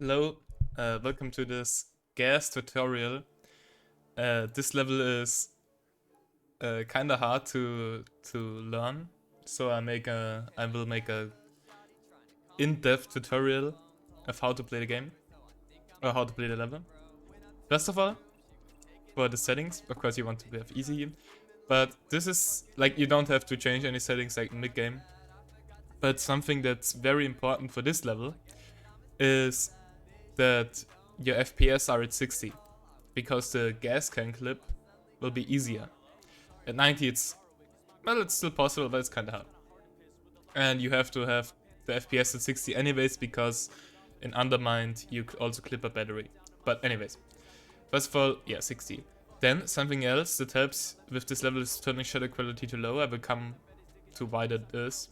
Hello, welcome to this gas tutorial. This level is kind of hard to learn, so I will make a in-depth tutorial of how to play the game or how to play the level. First of all, for the settings, of course you want to have easy, but this is like you don't have to change any settings like mid-game. But something that's very important for this level is that your FPS are at 60, because the gas can clip will be easier. At 90 it's still possible, but it's kinda hard. And you have to have the FPS at 60 anyways, because in Undermined you could also clip a battery. But anyways, first of all, yeah, 60. Then something else that helps with this level is turning shadow quality to low. I will come to why that is.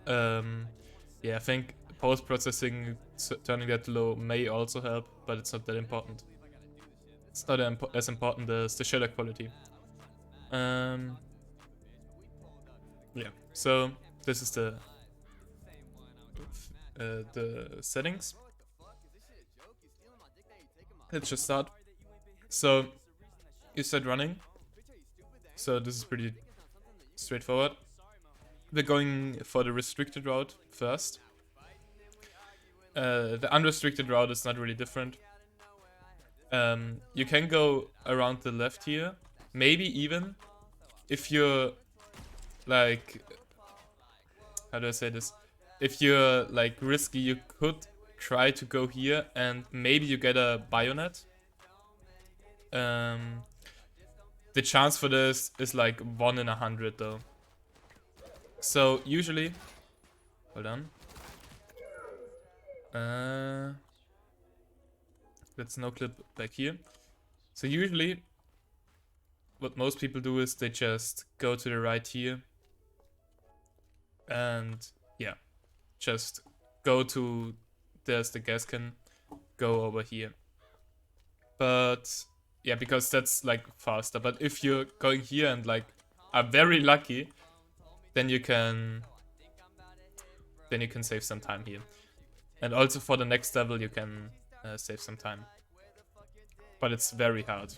Yeah, I think post-processing turning that to low may also help, but it's not that important. It's not as important as the shadow quality. Yeah, so this is the settings. Let's just start. So you start running. So this is pretty straightforward. We're going for the restricted route first. The unrestricted route is not really different. You can go around the left here. Maybe even if you're like, how do I say this? If you're like risky, you could try to go here and maybe you get a bayonet. The chance for this is like 1 in 100 though. So usually, hold on. Let's no clip back here. So usually, what most people do is they just go to the right here. And yeah, just go to, there's the gas can, go over here. But yeah, because that's like faster. But if you're going here and like are very lucky, then you can save some time here. And also for the next level you can save some time. But it's very hard.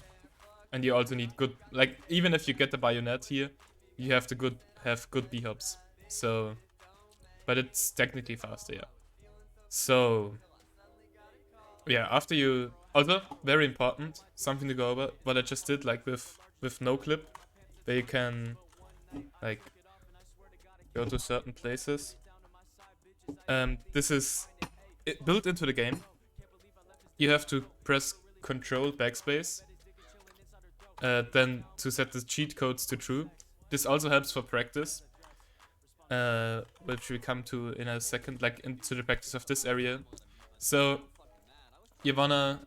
And you also need good, like even if you get the bayonet here, you have to have good b-hops. So, but it's technically faster, yeah. So, yeah, after you, also very important, something to go over, what I just did, like with no clip, where you can like go to certain places. This is built into the game. You have to press Control backspace, then to set the cheat codes to true. This also helps for practice, which we come to in a second, like into the practice of this area. So you wanna,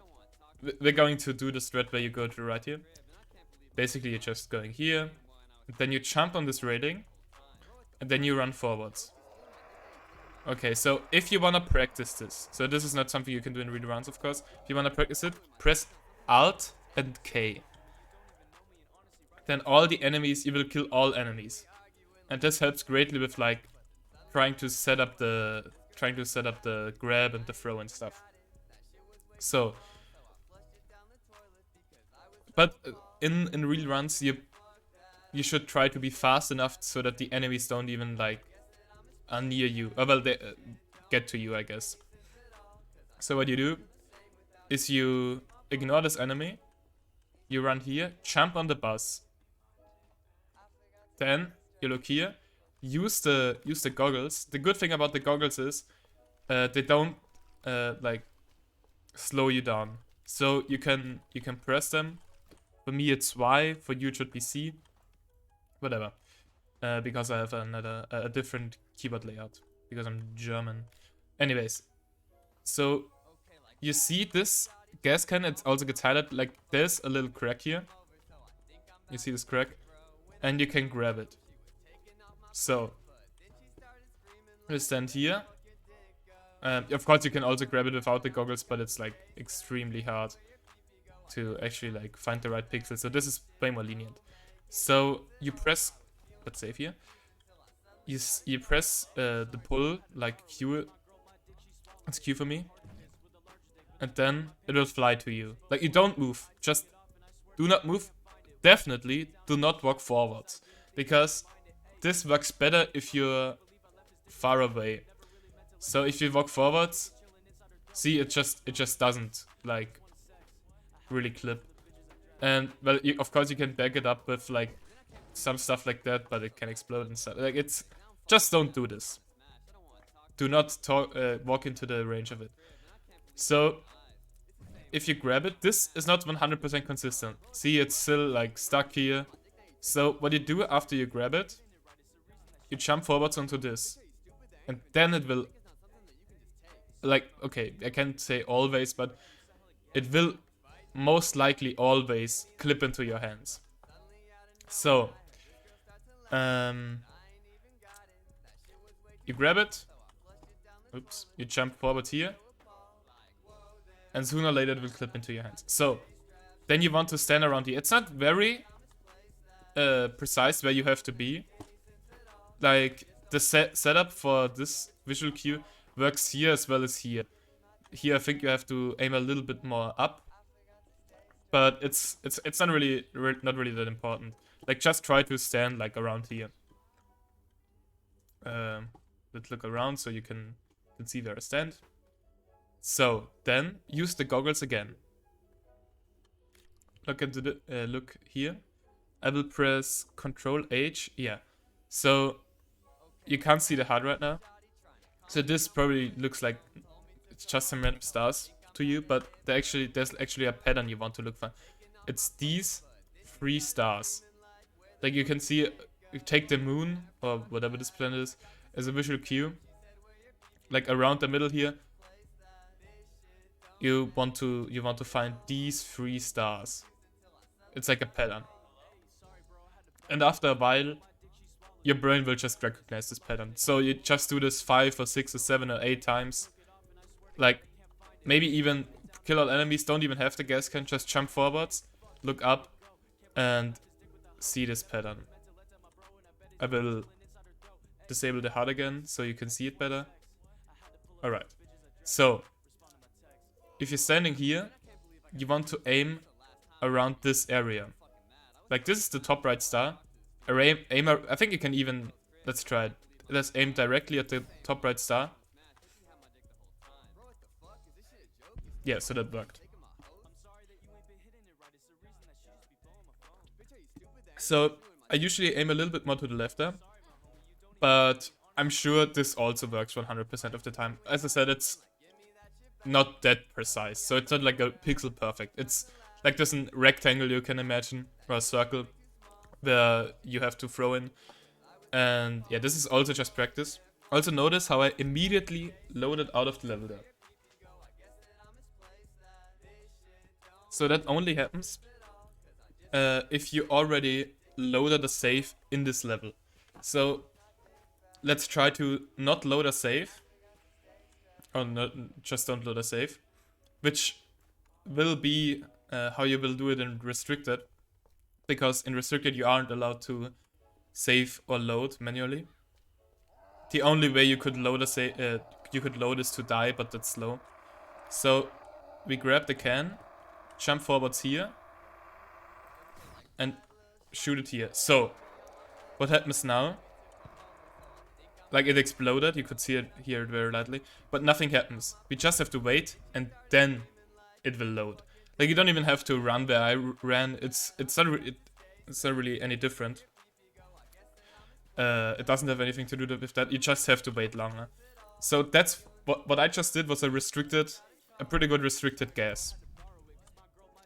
we're going to do the strat where you go to the right here. Basically you're just going here, then you jump on this railing, and then you run forwards. Okay, so if you wanna practice this, so this is not something you can do in real rounds, of course. If you wanna practice it, press Alt and K. Then all the enemies, you will kill all enemies. And this helps greatly with like trying to set up the grab and the throw and stuff. So, but in real runs, you should try to be fast enough so that the enemies don't even like are near you. Well, they get to you, I guess. So what you do is you ignore this enemy. You run here, jump on the bus. Then you look here. Use the goggles. The good thing about the goggles is they don't like slow you down. So you can press them. For me it's Y. For you it should be C. Whatever. Because I have a different keyboard layout, because I'm German. Anyways, so you see this gas can, it also gets highlighted, like there's a little crack here. You see this crack? And you can grab it. So, you stand here. Of course you can also grab it without the goggles, but it's like extremely hard to actually like find the right pixel. So this is way more lenient. So you press, let's save here. You press the pull, like Q. It's Q for me. and then it will fly to you. Like, you don't move, just do not move. Definitely do not walk forwards, because this works better if you're far away. So if you walk forwards, see, it just doesn't like really clip. And well, of course you can back it up with like some stuff like that, but it can explode and stuff. Like, it's just don't do this. Do not walk into the range of it. So if you grab it, this is not 100% consistent. See, it's still like stuck here. So what you do after you grab it, you jump forwards onto this, and then it will, like, okay, I can't say always, but it will most likely always clip into your hands. So you grab it, oops, you jump forward here, and sooner or later it will clip into your hands. So then you want to stand around here. It's not very precise where you have to be. Like, the setup for this visual cue works here as well as here. Here I think you have to aim a little bit more up, but it's not really that important. Like, just try to stand like around here. Let's look around so you can see where I stand. So then use the goggles again. Look into the look here. I will press Control H. Yeah. So you can't see the HUD right now. So this probably looks like it's just some random stars to you, but there's actually a pattern you want to look for. It's these 3 stars. Like, you can see, you take the moon or whatever this planet is as a visual cue. Like, around the middle here, you want to find these 3 stars. It's like a pattern. And after a while, your brain will just recognize this pattern. So you just do this 5 or 6 or 7 or 8 times. Like, maybe even kill all enemies, don't even have the gas can, just jump forwards, look up, and see this pattern. I will disable the HUD again so you can see it better. Alright. So, if you're standing here, you want to aim around this area. Like, this is the top right star. I think you can even, let's try it. Let's aim directly at the top right star. Yeah, so that worked. So I usually aim a little bit more to the left there, but I'm sure this also works 100% of the time. As I said, it's not that precise, so it's not like a pixel perfect. It's like there's a rectangle you can imagine, or a circle, where you have to throw in. And yeah, this is also just practice. Also notice how I immediately loaded out of the level there. So that only happens if you already loaded a save in this level. So let's try to not load a save. Or not, just don't load a save. Which will be how you will do it in Restricted. Because in Restricted you aren't allowed to save or load manually. The only way you could load is to die, but that's slow. So we grab the can, jump forwards here, and shoot it here. So what happens now? Like, it exploded, you could see it here very lightly, but nothing happens. We just have to wait, and then it will load. Like, you don't even have to run where I ran. It's not really any different. It doesn't have anything to do with that. You just have to wait longer. So that's what I just did was a pretty good restricted gas.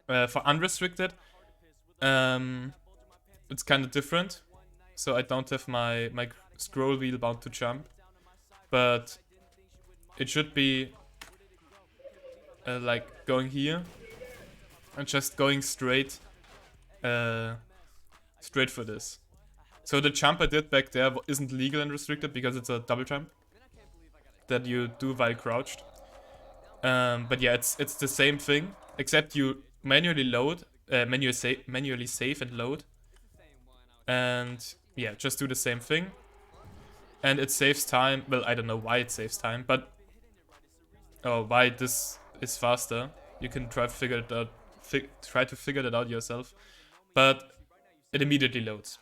For unrestricted, it's kind of different. So I don't have my scroll wheel bound to jump, but it should be like going here and just going straight for this. So the jump I did back there isn't legal and restricted because it's a double jump that you do while crouched. But yeah, it's the same thing, except you manually load, manually save and load. And yeah, just do the same thing. And it saves time. Well, I don't know why it saves time, but why this is faster. You can try to figure it out. Try to figure that out yourself, but it immediately loads.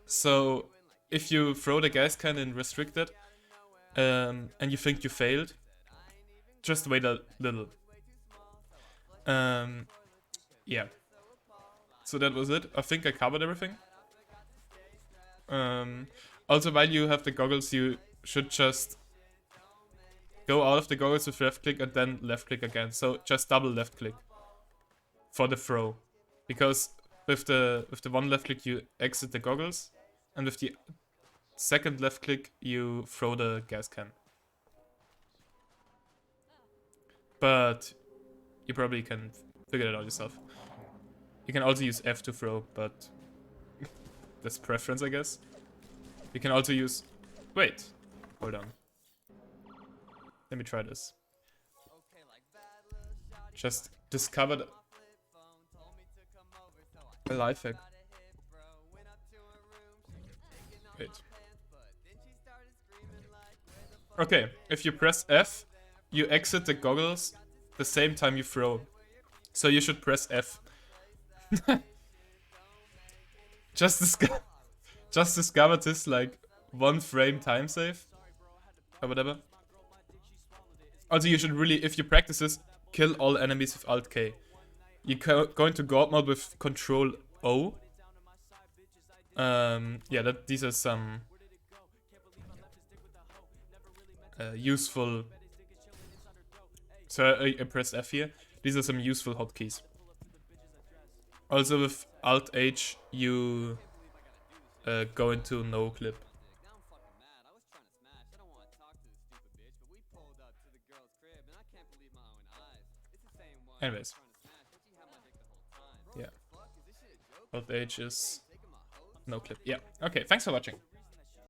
So if you throw the gas can in restricted, and you think you failed, just wait a little. Yeah. So that was it. I think I covered everything. Also, while you have the goggles, you should just go out of the goggles with left click and then left click again. So just double left click for the throw, because with the one left click you exit the goggles, and with the second left click you throw the gas can. But you probably can figure it out yourself. You can also use F to throw, but that's preference, I guess. You can also use... Wait, hold on. Let me try this. Just discovered a life hack. Wait. Okay, if you press F, you exit the goggles the same time you throw. So you should press F. Just discovered this like 1 frame time save or whatever. Also, you should really, if you practice this, kill all enemies with Alt K. You're going to God mode with Control O. Yeah, these are some useful. So I press F here. These are some useful hotkeys. Also with Alt H, you go into no clip. Anyways. Yeah. Alt H is no clip. Yeah. Okay, thanks for watching.